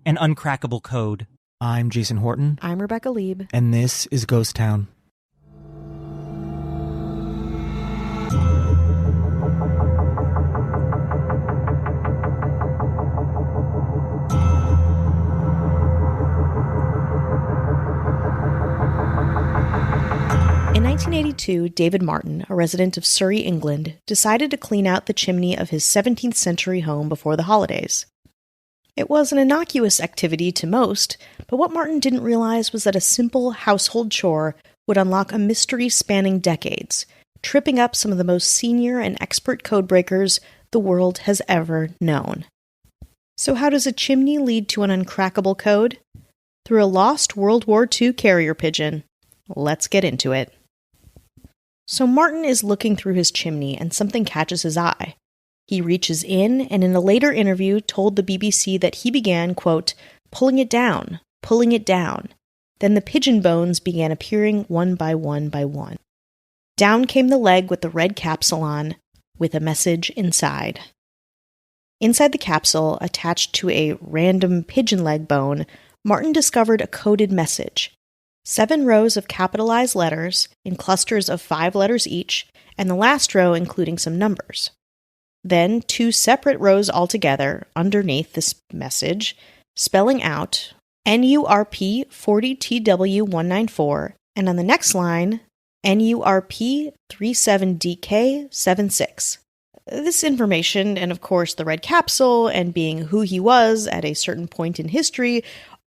An uncrackable code. I'm Jason Horton. I'm Rebecca Lieb. And this is Ghost Town. In 1982, David Martin, a resident of Surrey, England, decided to clean out the chimney of his 17th century home before the holidays. It was an innocuous activity to most, but what Martin didn't realize was that a simple household chore would unlock a mystery spanning decades, tripping up some of the most senior and expert codebreakers the world has ever known. So how does a chimney lead to an uncrackable code? Through a lost World War II carrier pigeon. Let's get into it. So Martin is looking through his chimney and something catches his eye. He reaches in and in a later interview told the BBC that he began, quote, pulling it down. Then the pigeon bones began appearing one by one by one. Down came the leg with the red capsule on, with a message inside. Inside the capsule, attached to a random pigeon leg bone, Martin discovered a coded message. 7 rows of capitalized letters in clusters of 5 letters each, and the last row including some numbers. Then 2 separate rows altogether underneath this message, spelling out NURP 40TW194, and on the next line, NURP 37DK76. This information, and of course the red capsule, and being who he was at a certain point in history,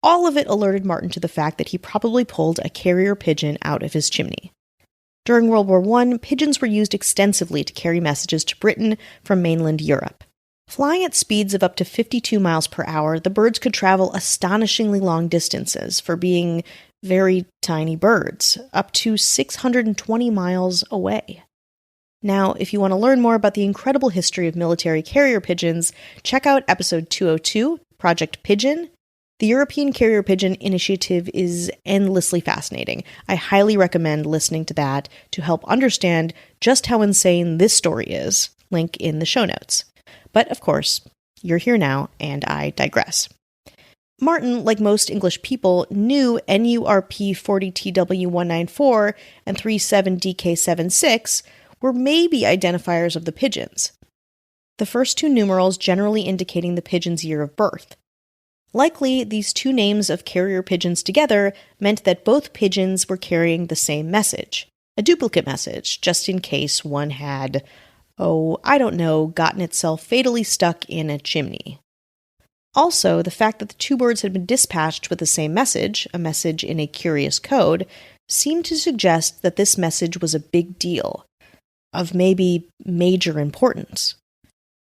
all of it alerted Martin to the fact that he probably pulled a carrier pigeon out of his chimney. During World War I, pigeons were used extensively to carry messages to Britain from mainland Europe. Flying at speeds of up to 52 miles per hour, the birds could travel astonishingly long distances for being very tiny birds, up to 620 miles away. Now, if you want to learn more about the incredible history of military carrier pigeons, check out episode 202, Project Pigeon. The European Carrier Pigeon Initiative is endlessly fascinating. I highly recommend listening to that to help understand just how insane this story is. Link in the show notes. But of course, you're here now, and I digress. Martin, like most English people, knew NURP 40TW194 and 37DK76 were maybe identifiers of the pigeons. The first 2 numerals generally indicating the pigeon's year of birth. Likely, these 2 names of carrier pigeons together meant that both pigeons were carrying the same message, a duplicate message, just in case one had, gotten itself fatally stuck in a chimney. Also, the fact that the 2 birds had been dispatched with the same message, a message in a curious code, seemed to suggest that this message was a big deal, of maybe major importance.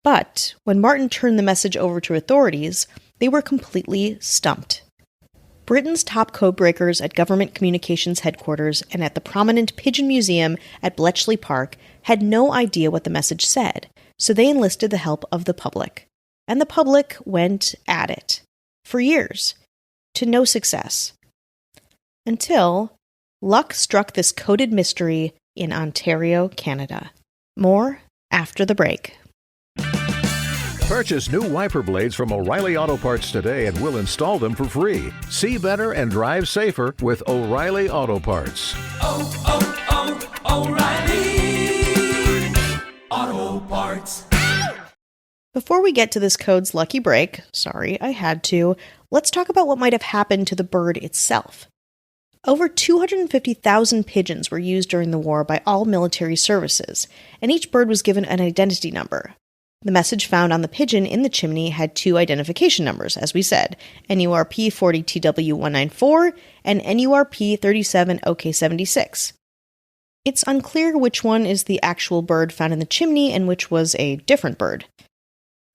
But when Martin turned the message over to authorities, they were completely stumped. Britain's top codebreakers at government communications headquarters and at the prominent Pigeon Museum at Bletchley Park had no idea what the message said, so they enlisted the help of the public. And the public went at it. For years. To no success. Until luck struck this coded mystery in Ontario, Canada. More after the break. Purchase new wiper blades from O'Reilly Auto Parts today and we'll install them for free. See better and drive safer with O'Reilly Auto Parts. O'Reilly Auto Parts. Before we get to this code's lucky break, sorry, I had to, let's talk about what might have happened to the bird itself. Over 250,000 pigeons were used during the war by all military services, and each bird was given an identity number. The message found on the pigeon in the chimney had 2 identification numbers, as we said, NURP 40TW194 and NURP 37OK76. It's unclear which one is the actual bird found in the chimney and which was a different bird.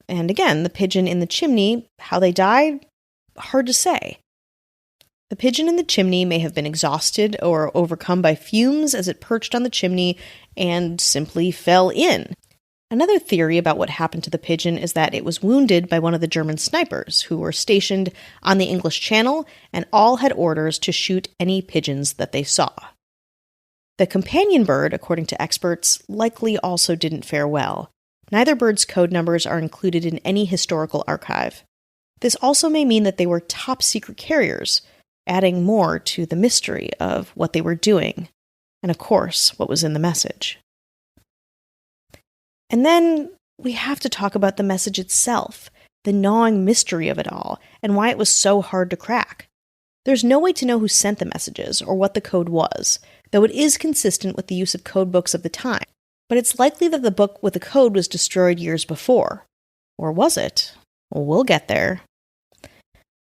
And again, the pigeon in the chimney, how they died, hard to say. The pigeon in the chimney may have been exhausted or overcome by fumes as it perched on the chimney and simply fell in. Another theory about what happened to the pigeon is that it was wounded by one of the German snipers who were stationed on the English Channel and all had orders to shoot any pigeons that they saw. The companion bird, according to experts, likely also didn't fare well. Neither bird's code numbers are included in any historical archive. This also may mean that they were top secret carriers, adding more to the mystery of what they were doing, and of course, what was in the message. And then we have to talk about the message itself, the gnawing mystery of it all, and why it was so hard to crack. There's no way to know who sent the messages or what the code was, though it is consistent with the use of code books of the time. But it's likely that the book with the code was destroyed years before. Or was it? Well, we'll get there.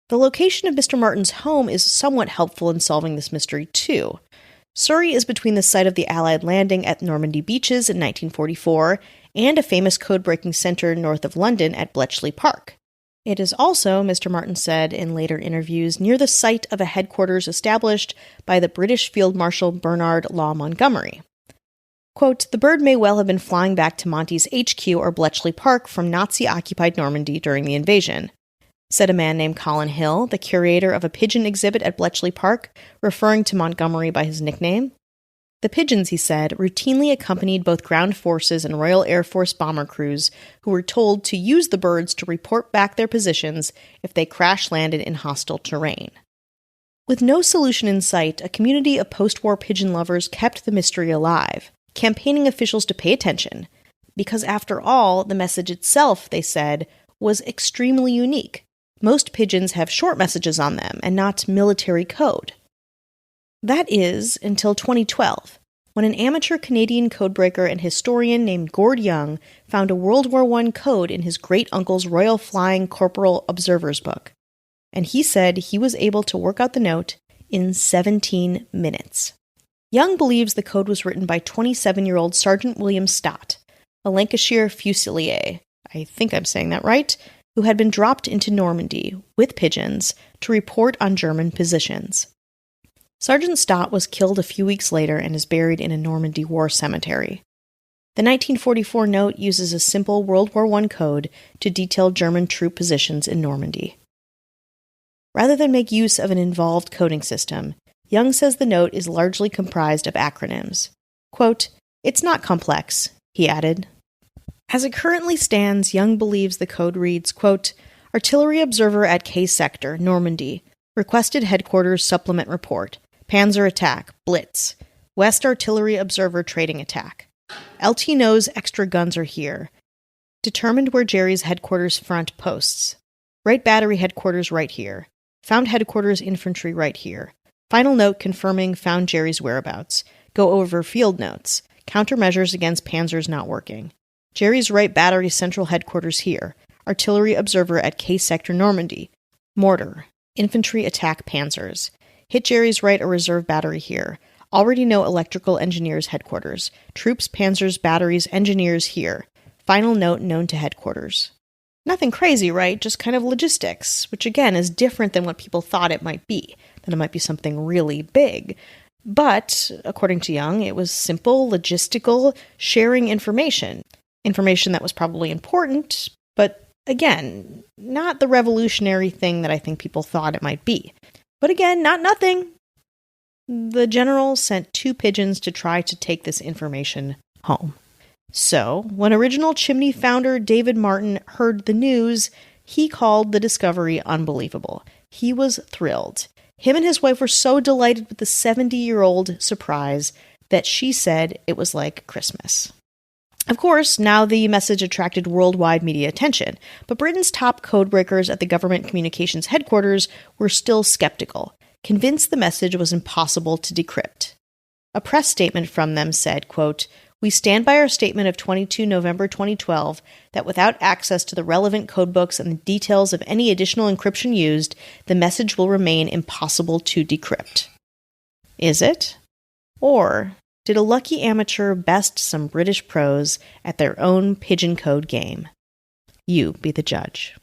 The location of Mr. Martin's home is somewhat helpful in solving this mystery, too. Surrey is between the site of the Allied landing at Normandy beaches in 1944 and a famous code-breaking center north of London at Bletchley Park. It is also, Mr. Martin said in later interviews, near the site of a headquarters established by the British Field Marshal Bernard Law Montgomery. Quote, "The bird may well have been flying back to Monty's HQ or Bletchley Park from Nazi-occupied Normandy during the invasion," said a man named Colin Hill, the curator of a pigeon exhibit at Bletchley Park, referring to Montgomery by his nickname. The pigeons, he said, routinely accompanied both ground forces and Royal Air Force bomber crews who were told to use the birds to report back their positions if they crash-landed in hostile terrain. With no solution in sight, a community of post-war pigeon lovers kept the mystery alive, campaigning officials to pay attention, because after all, the message itself, they said, was extremely unique. Most pigeons have short messages on them and not military code. That is, until 2012, when an amateur Canadian codebreaker and historian named Gord Young found a World War I code in his great-uncle's Royal Flying Corporal Observer's book. And he said he was able to work out the note in 17 minutes. Young believes the code was written by 27-year-old Sergeant William Stott, a Lancashire Fusilier, I think I'm saying that right, who had been dropped into Normandy with pigeons to report on German positions. Sergeant Stott was killed a few weeks later and is buried in a Normandy war cemetery. The 1944 note uses a simple World War I code to detail German troop positions in Normandy. Rather than make use of an involved coding system, Young says the note is largely comprised of acronyms. Quote, "It's not complex," he added. As it currently stands, Young believes the code reads, quote, "Artillery observer at K Sector, Normandy. Requested headquarters supplement report. Panzer attack, Blitz. West Artillery Observer trading attack. LT knows extra guns are here. Determined where Jerry's headquarters front posts. Right battery headquarters right here. Found headquarters infantry right here. Final note confirming found Jerry's whereabouts. Go over field notes. Countermeasures against panzers not working. Jerry's right battery central headquarters here. Artillery Observer at K Sector, Normandy. Mortar. Infantry attack panzers. Hit Jerry's right or reserve battery here. Already know electrical engineers headquarters. Troops, panzers, batteries, engineers here. Final note known to headquarters. Nothing crazy, right? Just kind of logistics, which again is different than what people thought it might be, that it might be something really big. But, according to Young, it was simple, logistical, sharing information. Information that was probably important, but again, not the revolutionary thing that I think people thought it might be. But again, not nothing. The general sent 2 pigeons to try to take this information home. So, when original chimney founder David Martin heard the news, he called the discovery unbelievable. He was thrilled. Him and his wife were so delighted with the 70-year-old surprise that she said it was like Christmas. Of course, now the message attracted worldwide media attention, but Britain's top codebreakers at the government communications headquarters were still skeptical, convinced the message was impossible to decrypt. A press statement from them said, quote, "We stand by our statement of 22 November 2012 that without access to the relevant codebooks and the details of any additional encryption used, the message will remain impossible to decrypt." Is it? Or did a lucky amateur best some British pros at their own pigeon code game? You be the judge.